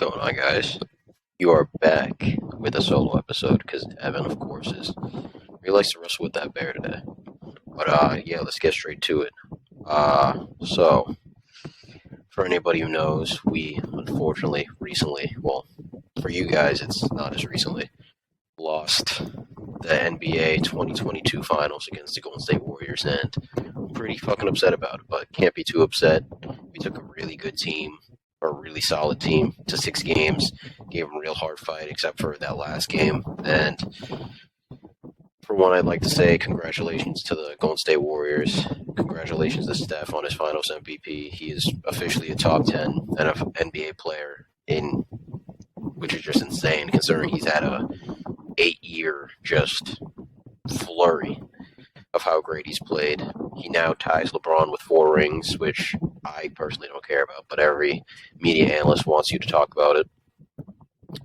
going on, guys? You are back with a solo episode because Evan, of course, is he likes to wrestle with that bear today. But yeah, let's get straight to it. So for anybody who knows, we unfortunately recently, well, for you guys, it's not as recently, lost the NBA 2022 Finals against the Golden State Warriors, and I'm pretty fucking upset about it. But can't be too upset. We took a really good team, or a really solid team, to 6 games. Gave them a real hard fight, except for that last game. And for one, I'd like to say congratulations to the Golden State Warriors. Congratulations to Steph on his Finals MVP. He is officially a top 10 NBA player, which is just insane considering he's had a 8-year just flurry of how great he's played. He now ties LeBron with 4 rings, which I personally don't care about, but every media analyst wants you to talk about it.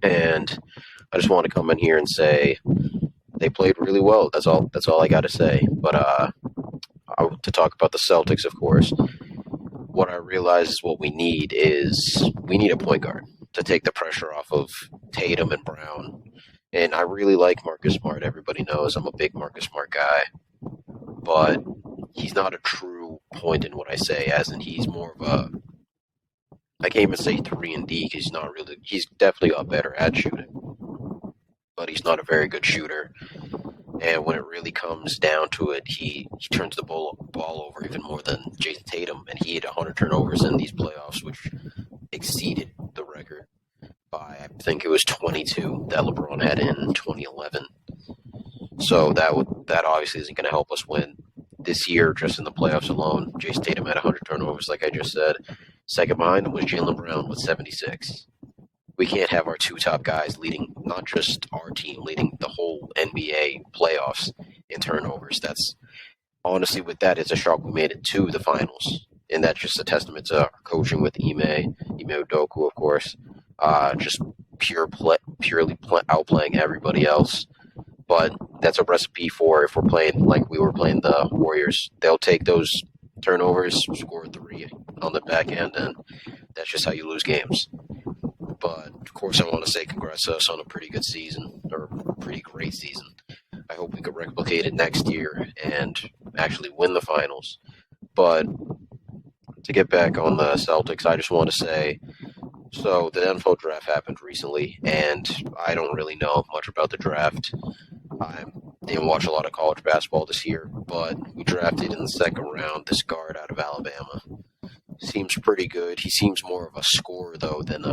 And I just want to come in here and say they played really well. That's all I got to say. But to talk about the Celtics, of course, what I realize is what we need a point guard to take the pressure off of Tatum and Brown. And I really like Marcus Smart. Everybody knows I'm a big Marcus Smart guy. But he's not a true point in what I say, as in he's more of a, I can't even say 3-and-D because he's definitely got better at shooting. But he's not a very good shooter. And when it really comes down to it, he turns the ball over even more than Jason Tatum. And he had 100 turnovers in these playoffs, which exceeded the record by, I think it was 22 that LeBron had in 2011. So that obviously isn't going to help us win. This year, just in the playoffs alone, Jason Tatum had 100 turnovers, like I just said. Second behind him was Jaylen Brown with 76. We can't have our 2 top guys leading, not just our team, leading the whole NBA playoffs in turnovers. That's honestly, with that, it's a shock we made it to the finals. And that's just a testament to our coaching with Ime Udoka, of course. Just purely outplaying everybody else. But that's a recipe for if we're playing like we were playing the Warriors. They'll take those turnovers, score 3 on the back end, and that's just how you lose games. But, of course, I want to say congrats to us on a pretty good season, or a pretty great season. I hope we could replicate it next year and actually win the finals. But to get back on the Celtics, I just want to say, so the NFL draft happened recently, and I don't really know much about the draft. I didn't watch a lot of college basketball this year, but we drafted in the second round this guard out of Alabama. Seems pretty good. He seems more of a scorer, though, than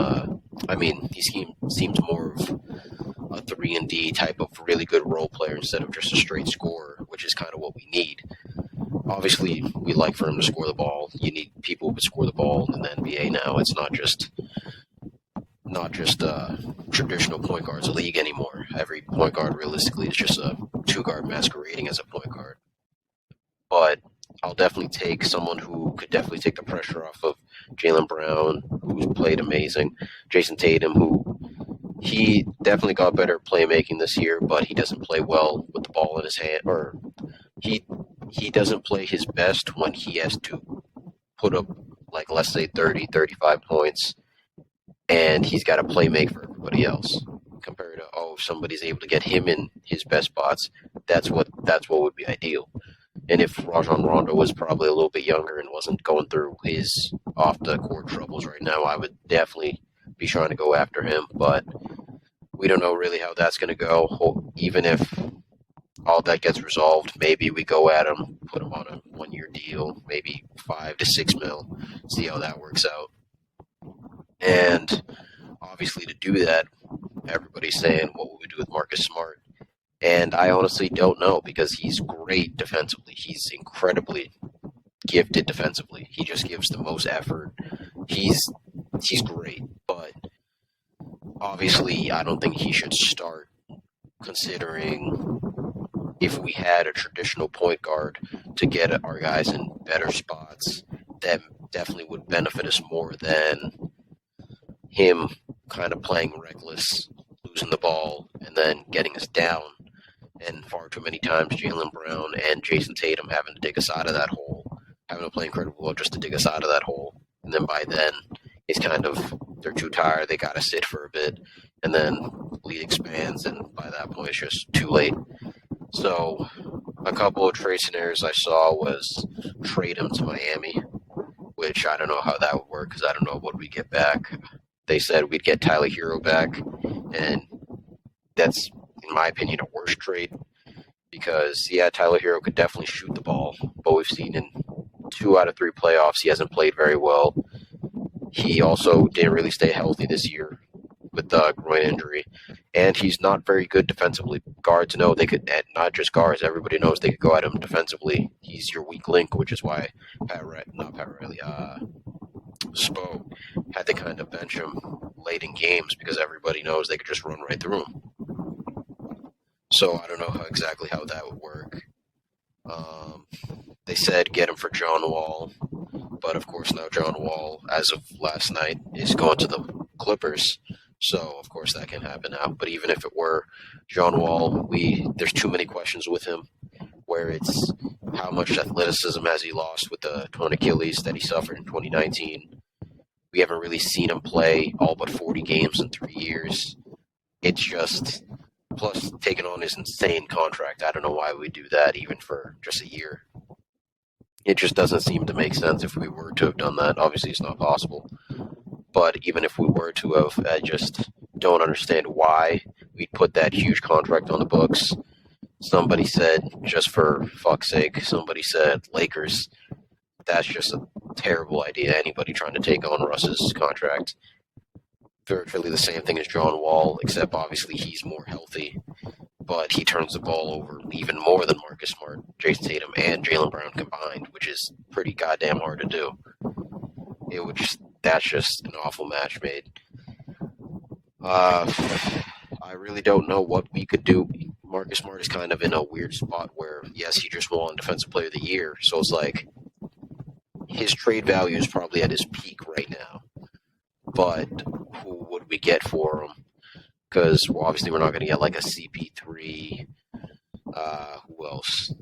he seems more of a 3-and-D type of really good role player instead of just a straight scorer, which is kind of what we need. Obviously, we like for him to score the ball. You need people who can score the ball in the NBA now. It's not just traditional point guards league anymore. Every point guard realistically is just a 2-guard masquerading as a point guard. But I'll definitely take someone who could definitely take the pressure off of Jaylen Brown, who's played amazing. Jason Tatum, who he definitely got better playmaking this year, but he doesn't play well with the ball in his hand, or he doesn't play his best when he has to put up, like, let's say 30, 35 points, and he's got to play make for everybody else. Compared to, if somebody's able to get him in his best spots, that's what would be ideal. And if Rajon Rondo was probably a little bit younger and wasn't going through his off-the-court troubles right now, I would definitely be trying to go after him. But we don't know really how that's going to go. Even if all that gets resolved, maybe we go at him, put him on a 1-year deal, maybe $5 to $6 million, see how that works out. And obviously to do that, everybody's saying, what will we do with Marcus Smart? And I honestly don't know because he's great defensively. He's incredibly gifted defensively. He just gives the most effort. He's great, but obviously I don't think he should start, considering if we had a traditional point guard to get our guys in better spots, that definitely would benefit us more than him kind of playing reckless, losing the ball, and then getting us down. And far too many times, Jaylen Brown and Jason Tatum having to dig us out of that hole, having to play incredible well just to dig us out of that hole. And then by then, it's kind of they're too tired, they gotta sit for a bit, and then lead expands, and by that point it's just too late. So a couple of trade scenarios I saw was trade him to Miami, which I don't know how that would work because I don't know what we get back. They said we'd get Tyler Hero back, and that's, in my opinion, a worse trade because, yeah, Tyler Hero could definitely shoot the ball, but we've seen in 2 out of 3 playoffs he hasn't played very well. He also didn't really stay healthy this year with the groin injury, and he's not very good defensively. Guards know they could, not just guards, everybody knows they could go at him defensively. He's your weak link, which is why Spo had to kind of bench him late in games because everybody knows they could just run right through him. So I don't know exactly how that would work. They said get him for John Wall, but of course now John Wall, as of last night, is going to the Clippers. So of course that can happen now. But even if it were John Wall, there's too many questions with him. Where it's how much athleticism has he lost with the torn Achilles that he suffered in 2019. We haven't really seen him play all but 40 games in 3 years. It's just, plus taking on his insane contract. I don't know why we do that even for just a year. It just doesn't seem to make sense if we were to have done that. Obviously, it's not possible. But even if we were to have, I just don't understand why we'd put that huge contract on the books. Somebody said, just for fuck's sake, somebody said Lakers. That's just a terrible idea. Anybody trying to take on Russ's contract. Virtually the same thing as John Wall, except obviously he's more healthy. But he turns the ball over even more than Marcus Smart, Jason Tatum, and Jaylen Brown combined, which is pretty goddamn hard to do. That's just an awful match made. I really don't know what we could do. Marcus Smart is kind of in a weird spot where, yes, he just won Defensive Player of the Year, so it's like his trade value is probably at his peak right now. But who would we get for him? Because obviously we're not going to get like a CP3. Who else?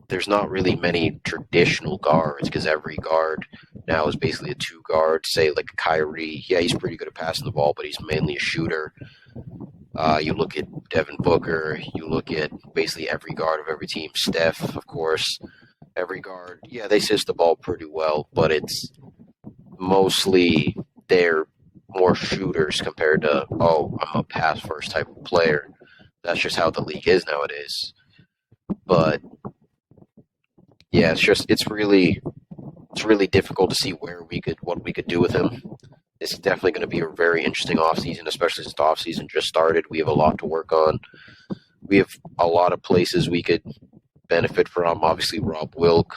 There's not really many traditional guards because every guard now is basically a 2 guard. Say like Kyrie, yeah, he's pretty good at passing the ball, but he's mainly a shooter. You look at Devin Booker, you look at basically every guard of every team. Steph, of course, every guard. Yeah, they assist the ball pretty well, but it's mostly they're more shooters compared to, I'm a pass first type of player. That's just how the league is nowadays. But yeah, it's really difficult to see what we could do with him. It's definitely going to be a very interesting offseason, especially since the offseason just started. We have a lot to work on. We have a lot of places we could benefit from. Obviously, Rob Wilk,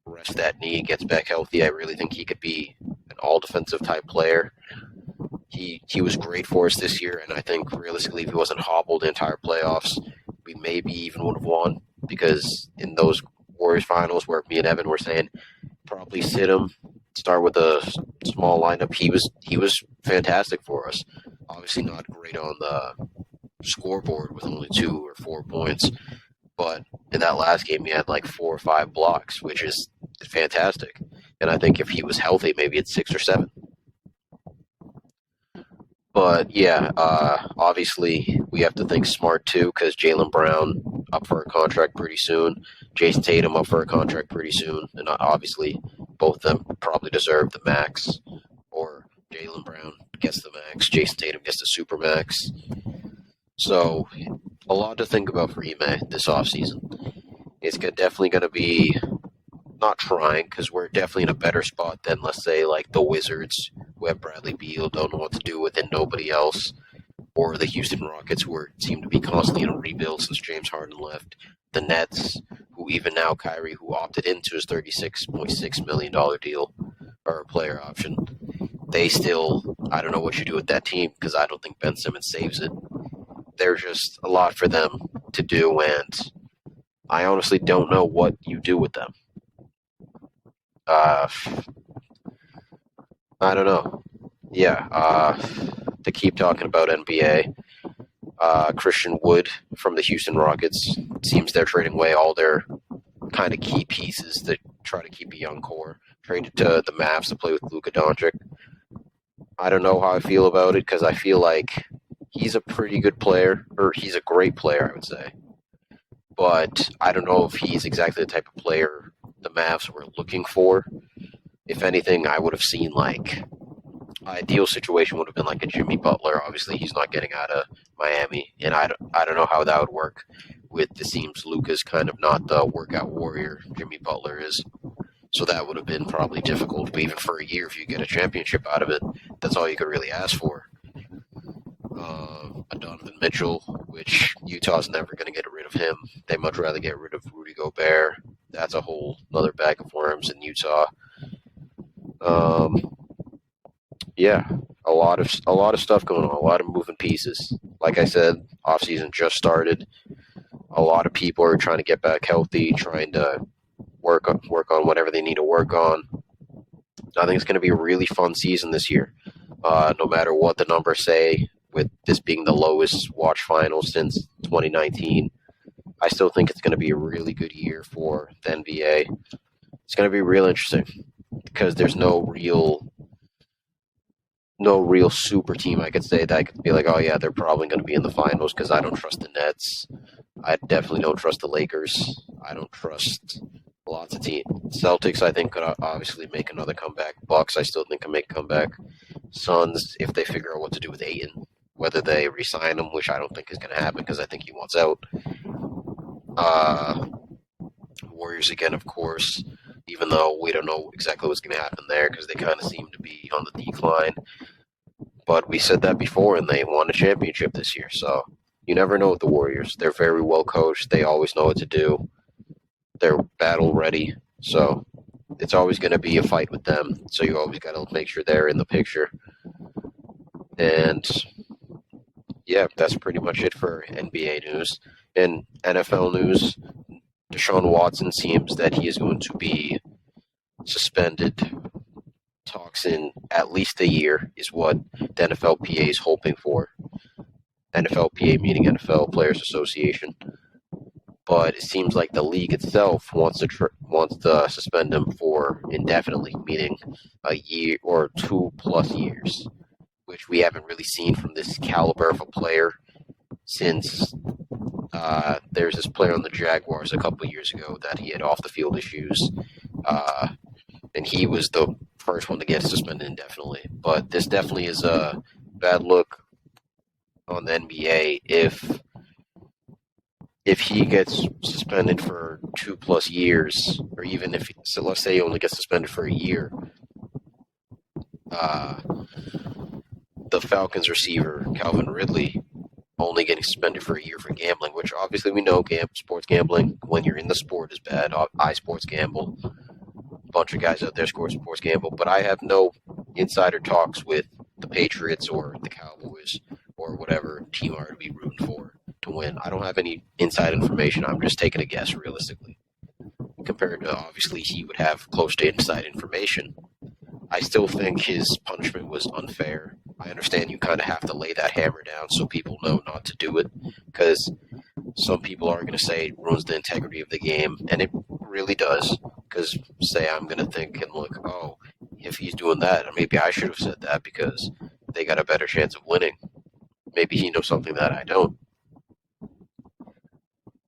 rest that knee, gets back healthy. I really think he could be an all-defensive type player. He was great for us this year, and I think realistically, if he wasn't hobbled the entire playoffs, we maybe even would have won. Because in those Warriors finals where me and Evan were saying probably sit him, start with a small lineup, he was fantastic for us. Obviously not great on the scoreboard with only 2 or 4 points, but in that last game he had like 4 or 5 blocks, which is fantastic. And I think if he was healthy, maybe it's 6 or 7. But yeah, obviously we have to think smart too, because Jaylen Brown up for a contract pretty soon, Jason Tatum up for a contract pretty soon, and obviously both of them probably deserve the max, or Jaylen Brown gets the max, Jason Tatum gets the super max. So a lot to think about for Ime this offseason. It's definitely going to be not trying, because we're definitely in a better spot than, let's say, like the Wizards, who have Bradley Beal, don't know what to do with it, nobody else, or the Houston Rockets, who seem to be constantly in a rebuild since James Harden left. The Nets, who even now Kyrie, who opted into his $36.6 million deal, or player option, they still, I don't know what you do with that team, because I don't think Ben Simmons saves it. There's just a lot for them to do, and I honestly don't know what you do with them. I don't know. Yeah, to keep talking about NBA, Christian Wood from the Houston Rockets, seems they're trading away all their kind of key pieces to try to keep a young core. Traded to the Mavs to play with Luka Doncic. I don't know how I feel about it because I feel like he's a pretty good player, or he's a great player, I would say. But I don't know if he's exactly the type of player the Mavs were looking for. If anything, I would have seen like ideal situation would have been like a Jimmy Butler. Obviously, he's not getting out of Miami, and I don't know how that would work. With it seems Luka's kind of not the workout warrior Jimmy Butler is, so that would have been probably difficult. But even for a year, if you get a championship out of it, that's all you could really ask for. A Donovan Mitchell, which Utah's never going to get rid of him. They much rather get rid of Rudy Gobert. That's a whole other bag of worms in Utah. Um, yeah, a lot of stuff going on, a lot of moving pieces. Like I said, offseason just started. A lot of people are trying to get back healthy, trying to work on whatever they need to work on. I think it's going to be a really fun season this year. No matter what the numbers say, with this being the lowest watch final since 2019, I still think it's going to be a really good year for the NBA. It's going to be real interesting because there's no real super team I could say that I could be like, oh yeah, they're probably going to be in the finals because I don't trust the Nets. I definitely don't trust the Lakers. I don't trust lots of teams. Celtics, I think, could obviously make another comeback. Bucks, I still think can make a comeback. Suns, if they figure out what to do with Ayton, whether they re-sign him, which I don't think is going to happen because I think he wants out. Uh, Warriors again, of course, even though we don't know exactly what's going to happen there because they kind of seem to be on the decline. But we said that before, and they won a championship this year. So you never know with the Warriors. They're very well coached. They always know what to do. They're battle ready. So it's always going to be a fight with them. So you always got to make sure they're in the picture. And yeah, that's pretty much it for NBA news. In NFL news, Deshaun Watson seems that he is going to be suspended. Talks in at least a year is what the NFLPA is hoping for. NFLPA meaning NFL Players Association. But it seems like the league itself wants to suspend him for indefinitely, meaning a year or 2+ years, which we haven't really seen from this caliber of a player since there's this player on the Jaguars a couple of years ago that he had off the field issues, and he was the first one to get suspended indefinitely. But this definitely is a bad look on the NBA if he gets suspended for 2+ years, or even if so, let's say he only gets suspended for a year. Uh, the Falcons receiver Calvin Ridley only getting suspended for a year for gambling, which obviously we know sports gambling when you're in the sport is bad. I sports gamble. A bunch of guys out there score sports gamble, but I have no insider talks with the Patriots or the Cowboys or whatever team I would be rooting for to win. I don't have any inside information. I'm just taking a guess realistically. Compared to obviously he would have close to inside information. I still think his punishment was unfair. I understand you kind of have to lay that hammer down so people know not to do it, because some people are going to say it ruins the integrity of the game, and it really does. Because say I'm going to think and look, oh, if he's doing that, maybe I should have said that because they got a better chance of winning. Maybe he knows something that I don't.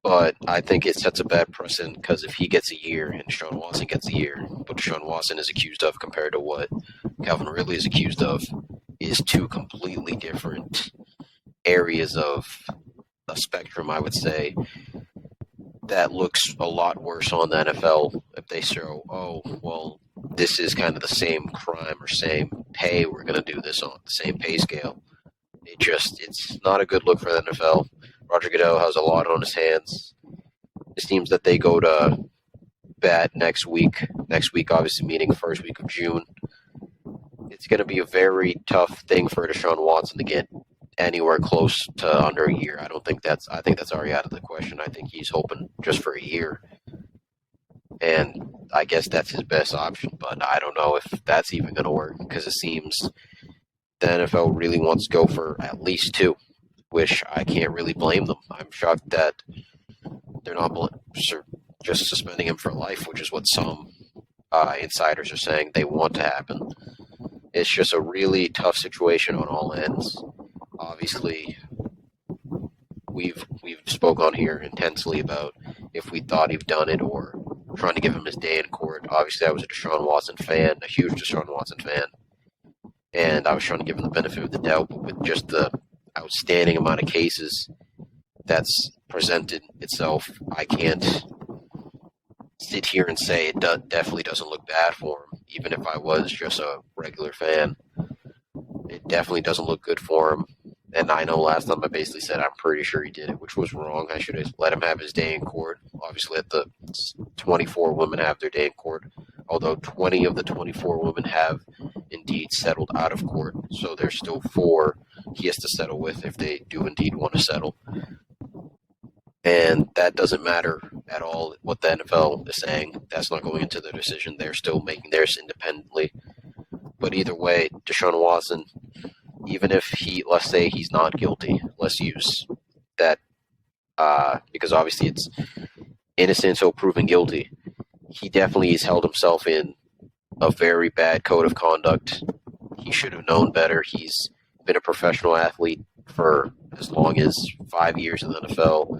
But I think it sets a bad precedent because if he gets a year and Deshaun Watson gets a year, what Deshaun Watson is accused of compared to what Calvin Ridley is accused of is two completely different areas of a spectrum, I would say, that looks a lot worse on the NFL if they show, oh, well, this is kind of the same crime or same pay, we're going to do this on the same pay scale. It's not a good look for the NFL. Roger Goodell has a lot on his hands. It seems that they go to bat next week. Next week, obviously, meaning first week of June. It's going to be a very tough thing for Deshaun Watson to get anywhere close to under a year. I think that's already out of the question. I think he's hoping just for a year. And I guess that's his best option. But I don't know if that's even going to work because it seems the NFL really wants to go for at least 2. Which I can't really blame them. I'm shocked that they're not just suspending him for life, which is what some insiders are saying they want to happen. It's just a really tough situation on all ends. Obviously, we've spoke on here intensely about if we thought he'd done it or trying to give him his day in court. Obviously, I was a Deshaun Watson fan, a huge Deshaun Watson fan, and I was trying to give him the benefit of the doubt. But with just the outstanding amount of cases that's presented itself, I can't sit here and say it definitely doesn't look bad for him, even if I was just a regular fan. It definitely doesn't look good for him. And I know last time I basically said I'm pretty sure he did it, which was wrong. I should have let him have his day in court. Obviously, let the 24 women have their day in court, although 20 of the 24 women have indeed settled out of court. So there's still 4 he has to settle with if they do indeed want to settle. And that doesn't matter at all what the NFL is saying. That's not going into the decision. They're still making theirs independently. But either way, Deshaun Watson, even if let's say he's not guilty, let's use that, because obviously it's innocent until proven guilty. He definitely has held himself in a very bad code of conduct. He should have known better. He's been a professional athlete for as long as 5 years in the NFL,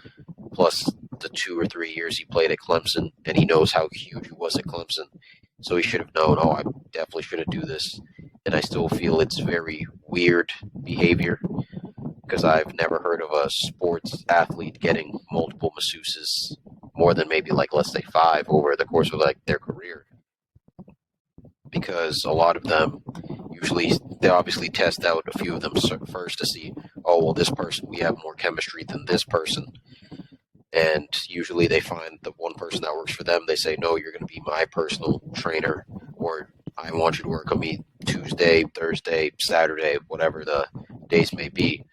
plus the 2 or 3 years he played at Clemson, and he knows how huge he was at Clemson. So he should have known, I definitely shouldn't do this. And I still feel it's very weird behavior because I've never heard of a sports athlete getting multiple masseuses, more than maybe let's say 5 over the course of their career. Because a lot of them they obviously test out a few of them first to see, this person, we have more chemistry than this person. And usually they find the one person that works for them. They say, no, you're going to be my personal trainer, or I want you to work on me Tuesday, Thursday, Saturday, whatever the days may be.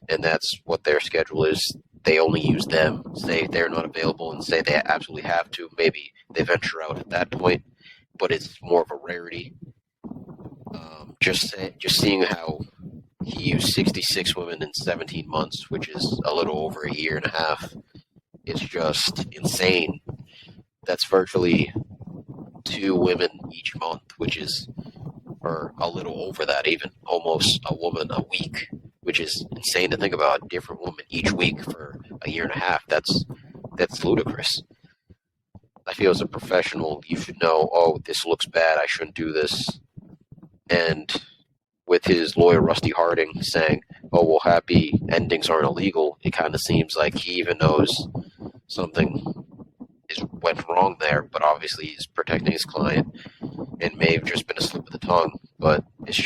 And that's what their schedule is. They only use them. Say they're not available and say they absolutely have to. Maybe they venture out at that point, but it's more of a rarity. Just seeing how he used 66 women in 17 months, which is a little over a year and a half. It's just insane. That's virtually 2 women each month, which is, or a little over that even, almost a woman a week, which is insane to think about. A different woman each week for a year and a half. That's ludicrous. I feel as a professional, you should know, this looks bad, I shouldn't do this. And with his lawyer, Rusty Harding, saying, happy endings aren't illegal, it kind of seems like he even knows something went wrong there, but obviously he's protecting his client and may have just been a slip of the tongue. But it's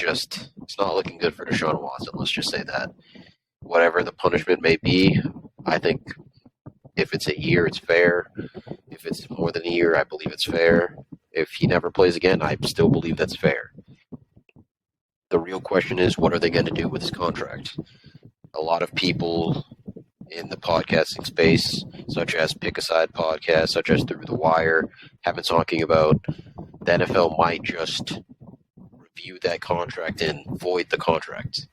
not looking good for Deshaun Watson, let's just say that. Whatever the punishment may be, I think if it's a year, it's fair. If it's more than a year, I believe it's fair. If he never plays again, I still believe that's fair. The real question is, what are they going to do with his contract? A lot of people in the podcasting space, such as Pick a Side Podcast, such as Through the Wire, have been talking about the NFL might just review that contract and void the contract,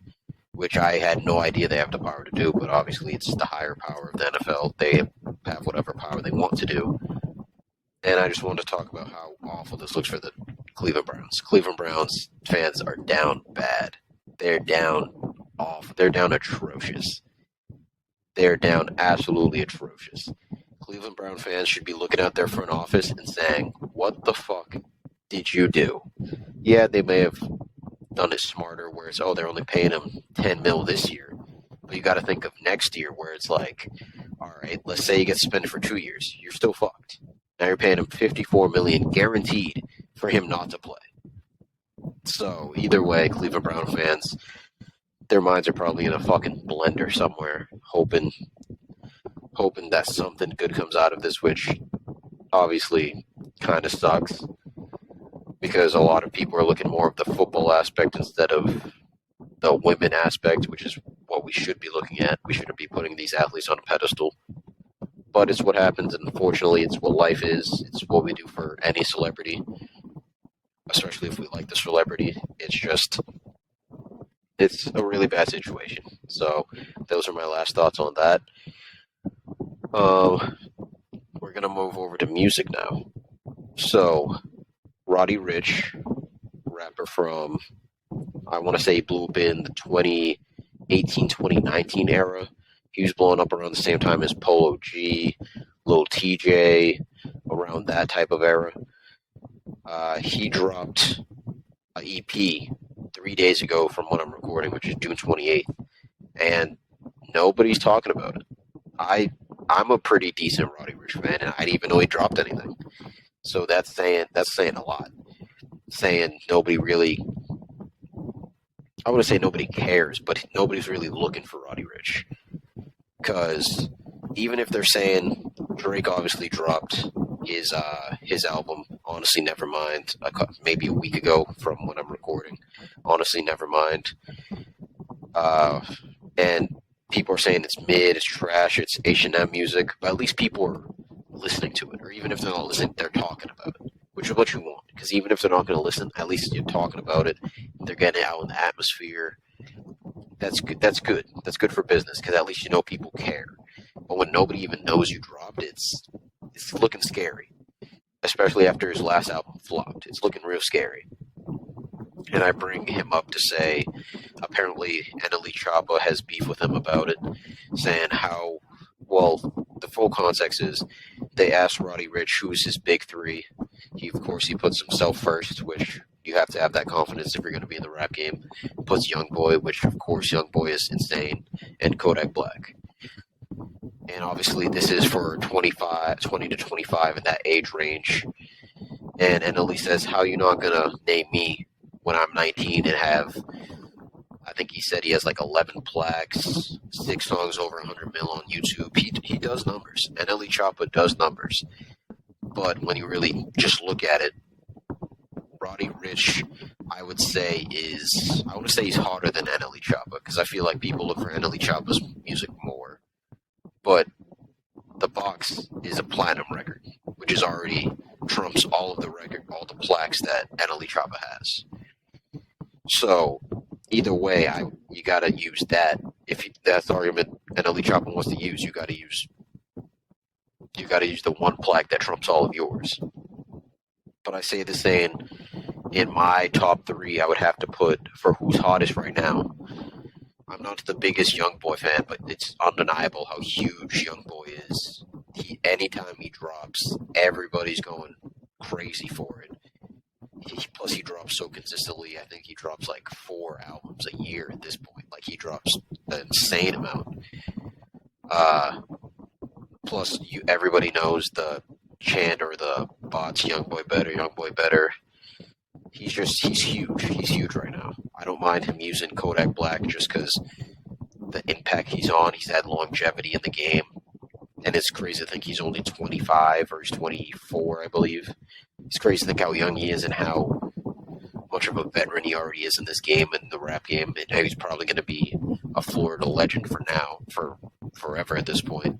which I had no idea they have the power to do, but obviously it's the higher power of the NFL. They have whatever power they want to do. And I just wanted to talk about how awful this looks for the Cleveland Browns. Cleveland Browns fans are down bad. They're down awful. They're down atrocious. They're down absolutely atrocious. Cleveland Brown fans should be looking at their front office and saying, what the fuck did you do? Yeah, they may have done it smarter where it's, they're only paying him $10 million this year. But you got to think of next year where it's like, all right, let's say you get suspended for 2 years. You're still fucked. Now you're paying him $54 million guaranteed for him not to play. So either way, Cleveland Brown fans, their minds are probably in a fucking blender somewhere, hoping that something good comes out of this, which obviously kind of sucks because a lot of people are looking more of the football aspect instead of the women aspect, which is what we should be looking at. We shouldn't be putting these athletes on a pedestal. But it's what happens, and unfortunately, it's what life is. It's what we do for any celebrity, especially if we like the celebrity. It's a really bad situation. So those are my last thoughts on that. We're going to move over to music now. So Roddy Ricch, rapper from I want to say he blew up in the 2018, 2019 era. He was blowing up around the same time as Polo G, Lil TJ, around that type of era. He dropped an EP 3 days ago from when I'm recording, which is June 28th, and nobody's talking about it. I'm a pretty decent Roddy Ricch fan, and I didn't even know he dropped anything. So that's saying a lot. Saying nobody really, I wouldn't say nobody cares, but nobody's really looking for Roddy Ricch. Because even if they're saying Drake obviously dropped his album, Honestly Nevermind, maybe a week ago from when I'm recording, Honestly Nevermind, and people are saying it's mid, it's trash, it's H&M music, but at least people are listening to it, or even if they're not listening, they're talking about it, which is what you want. Because even if they're not going to listen, at least you're talking about it. They're getting it out in the atmosphere. That's good. That's good. That's good for business because at least you know people care. But when nobody even knows you dropped, it's looking scary. Especially after his last album flopped, it's looking real scary. And I bring him up to say, apparently, NLE Choppa has beef with him about it, saying how. Well, the full context is they asked Roddy Ricch who's his big three. He puts himself first, which you have to have that confidence if you're going to be in the rap game. Puts YoungBoy, which of course YoungBoy is insane, and Kodak Black. And obviously this is for 20 to 25 in that age range. And NLE says, how you not going to name me when I'm 19 and have, I think he said he has like 11 plaques, 6 songs over 100 mil on YouTube. He does numbers. NLE Choppa does numbers. But when you really just look at it, Roddy Ricch, I would say he's hotter than NLE Choppa because I feel like people look for NLE Choppa's music more. But The Box is a platinum record, which is already trumps all the plaques that NLE Choppa has. So either way, you gotta use that. If that's the argument NLE Choppa wants to use, you gotta use the one plaque that trumps all of yours. But I say the same. In my top 3, I would have to put for who's hottest right now. I'm not the biggest YoungBoy fan, but it's undeniable how huge YoungBoy is. Anytime he drops, everybody's going crazy for it. Plus, he drops so consistently. I think he drops like 4 albums a year at this point. Like, he drops an insane amount. Plus, everybody knows the chant or the bots, YoungBoy better. He's huge. He's huge right now. I don't mind him using Kodak Black just because the impact he's on. He's had longevity in the game. And it's crazy to think he's only 25 or he's 24, I believe. It's crazy to think how young he is and how much of a veteran he already is in this game and the rap game. And how he's probably going to be a Florida legend for forever at this point.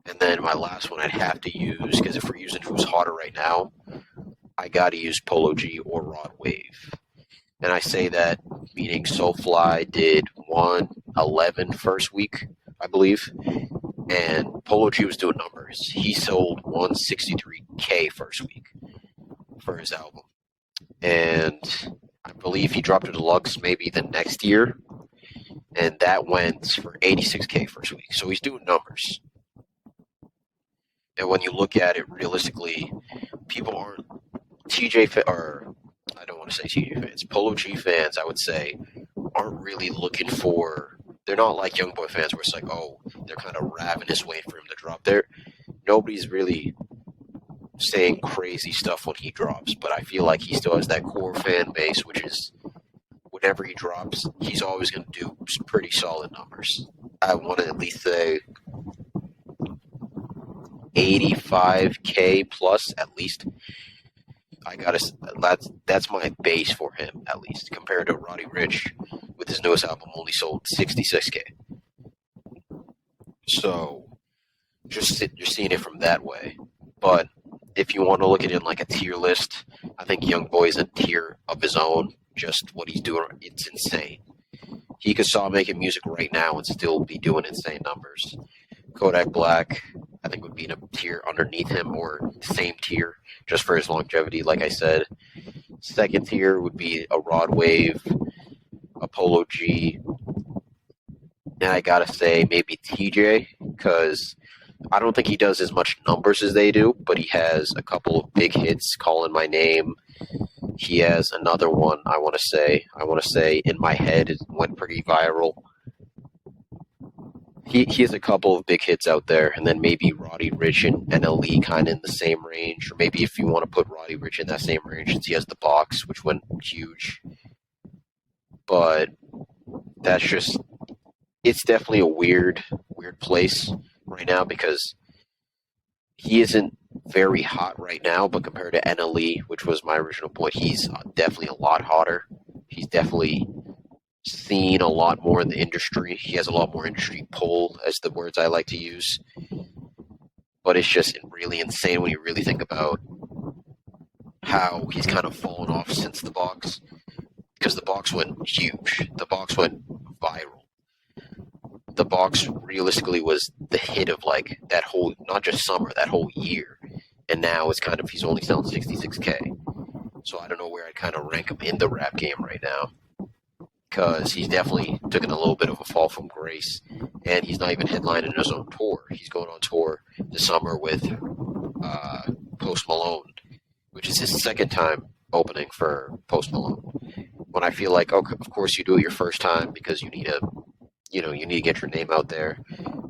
And then my last one I'd have to use, because if we're using who's hotter right now, I got to use Polo G or Rod Wave. And I say that meaning Soulfly did 111 first week, I believe. And Polo G was doing numbers. He sold 163K first week for his album. And I believe he dropped a deluxe maybe the next year. And that went for 86K first week. So he's doing numbers. And when you look at it realistically, people aren't I don't want to say TJ fans, Polo G fans, I would say, aren't really looking for, they're not like YoungBoy fans where it's like, oh, they're kind of ravenous waiting for him to drop there. Nobody's really saying crazy stuff when he drops, but I feel like he still has that core fan base, which is whenever he drops, he's always going to do pretty solid numbers. I want to at least say 85K plus at least. That's my base for him at least, compared to Roddy Ricch with his newest album only sold 66K. So just seeing it from that way. But if you want to look at it in like a tier list, I think YoungBoy is a tier of his own. Just what he's doing, it's insane. He could start making music right now and still be doing insane numbers. Kodak Black, I think, would be in a tier underneath him or the same tier just for his longevity, like I said. Second tier would be a Rod Wave, a Polo G, and I gotta say maybe TJ, because I don't think he does as much numbers as they do, but he has a couple of big hits, Calling My Name. He has another one, I want to say In My Head, it went pretty viral. He has a couple of big hits out there, and then maybe Roddy Rich and NLE kind of in the same range, or maybe if you want to put Roddy Rich in that same range, since he has the box, which went huge. But that's just, it's definitely a weird place right now because he isn't very hot right now, but compared to NLE, which was my original point, he's definitely a lot hotter. He's definitely seen a lot more in the industry. He has a lot more industry pull, as the words I like to use. But it's just really insane when you really think about how he's kind of fallen off since the box. Because the box went huge. The box went viral. The box realistically was the hit of like that whole, not just summer, that whole year. And now it's kind of, he's only selling 66K. So I don't know where I'd kind of rank him in the rap game right now. Because he's definitely taken a little bit of a fall from grace. And he's not even headlining his own tour. He's going on tour this summer with Post Malone, which is his second time opening for Post Malone. When I feel like, okay, of course you do it your first time because you need to get your name out there.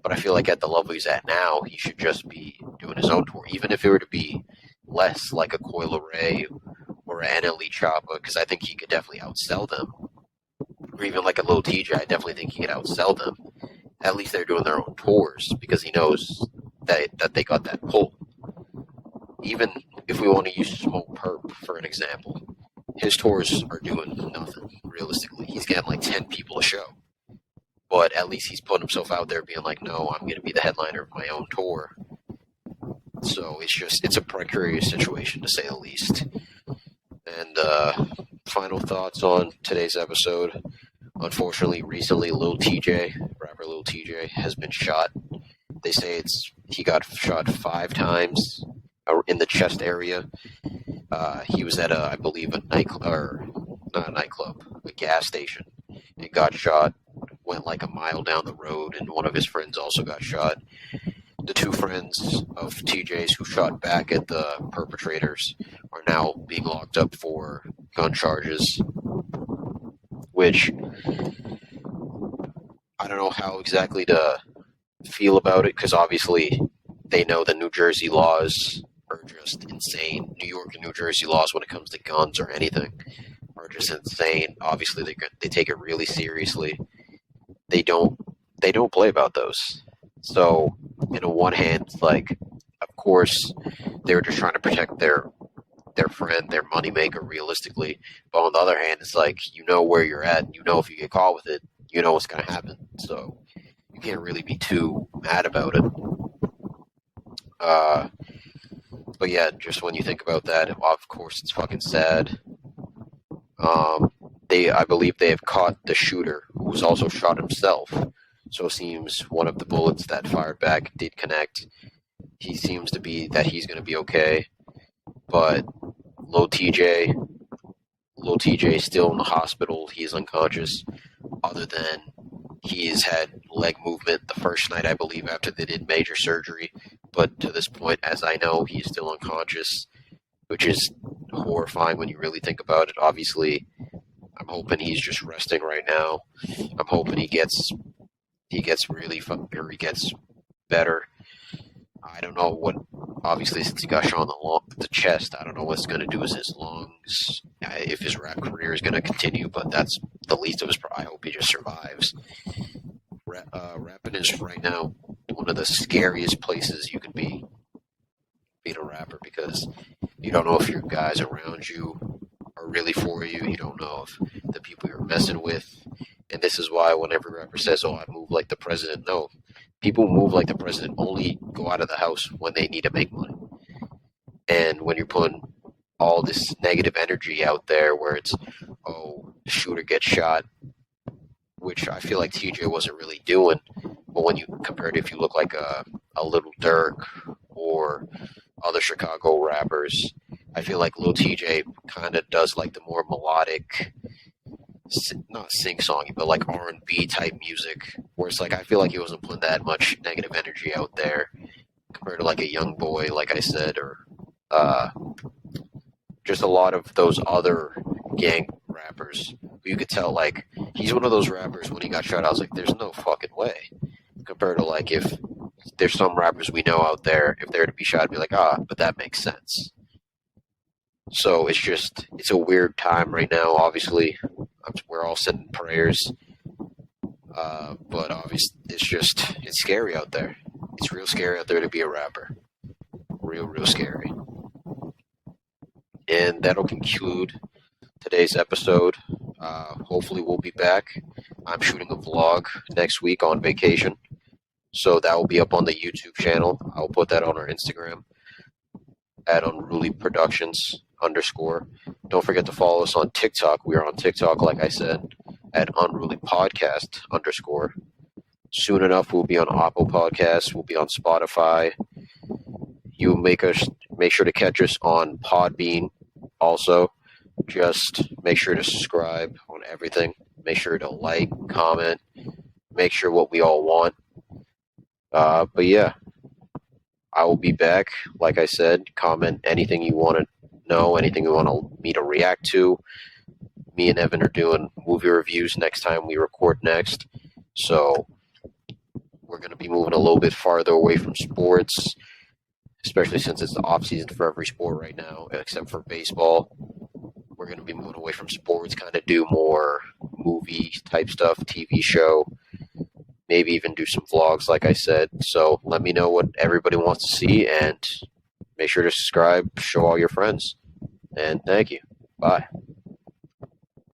But I feel like at the level he's at now, he should just be doing his own tour, even if it were to be less like a Coil Ray or an NLE Choppa, because I think he could definitely outsell them. Or even like a Lil TJ, I definitely think he could outsell them. At least they're doing their own tours because he knows that they got that pull. Even if we want to use Smoke Perp for an example, his tours are doing nothing, realistically. He's getting like 10 people a show. But at least he's putting himself out there being like, no, I'm going to be the headliner of my own tour. So it's a precarious situation to say the least. And final thoughts on today's episode. Unfortunately, recently, rapper Lil TJ, has been shot. They say he got shot 5 times in the chest area. He was at I believe a nightclub, or not a nightclub, a gas station. He got shot, went like a mile down the road, and one of his friends also got shot. The 2 friends of TJ's who shot back at the perpetrators are now being locked up for gun charges, which I don't know how exactly to feel about it, because obviously they know the New Jersey laws are just insane. New York and New Jersey laws when it comes to guns or anything are just insane. Obviously they take it really seriously. They don't play about those. So, in a one hand, it's like, of course, they were just trying to protect their friend, their moneymaker, realistically. But on the other hand, it's like, you know where you're at. You know if you get caught with it, you know what's going to happen. So, you can't really be too mad about it. But yeah, just when you think about that, of course, it's fucking sad. I believe they have caught the shooter, who was also shot himself. So it seems one of the bullets that fired back did connect. He seems to be that he's going to be okay. But Lil TJ is still in the hospital. He is unconscious. Other than he's had leg movement the first night, I believe, after they did major surgery. But to this point, as I know, he's still unconscious, which is horrifying when you really think about it. Obviously, I'm hoping he's just resting right now. I'm hoping he gets he gets better. I don't know what. Obviously, since he got shot on the chest, I don't know what's going to do with his lungs. If his rap career is going to continue, but that's the least of his. I hope he just survives. Rapping is right now one of the scariest places you could be being a rapper, because you don't know if your guys around you are really for you. You don't know if the people you're messing with. And this is why when every rapper says, oh, I move like the president, no. People move like the president only go out of the house when they need to make money. And when you're putting all this negative energy out there where it's, oh, the shooter gets shot, which I feel like TJ wasn't really doing. But when you compare it, if you look like a Little Durk or other Chicago rappers, I feel like Lil TJ kind of does like the more melodic, not sing-songy, but like R&B type music, where it's like I feel like he wasn't putting that much negative energy out there compared to like a young boy, like I said, or uh, just a lot of those other gang rappers who you could tell like he's one of those rappers when he got shot. I was like, there's no fucking way. Compared to like if there's some rappers we know out there, if they were to be shot, I'd be like, but that makes sense. So it's a weird time right now. Obviously, we're all sending prayers, but obviously, it's scary out there. It's real scary out there to be a rapper. Real scary. And that'll conclude today's episode. Hopefully, we'll be back. I'm shooting a vlog next week on vacation, so that will be up on the YouTube channel. I'll put that on our Instagram at Unruly Productions _. Don't forget to follow us on TikTok. We are on TikTok, like I said, at Unruly Podcast _. Soon enough, we'll be on Apple Podcasts. We'll be on Spotify. You make sure to catch us on Podbean. Also, just make sure to subscribe on everything. Make sure to like, comment, make sure what we all want. But yeah, I will be back. Like I said, comment anything you want to know, anything you want me to react to. Me and Evan are doing movie reviews next time we record next. So we're going to be moving a little bit farther away from sports, especially since it's the off season for every sport right now, except for baseball. We're going to be moving away from sports, kind of do more movie type stuff, TV show, maybe even do some vlogs, like I said. So let me know what everybody wants to see, and make sure to subscribe, show all your friends, and thank you. Bye.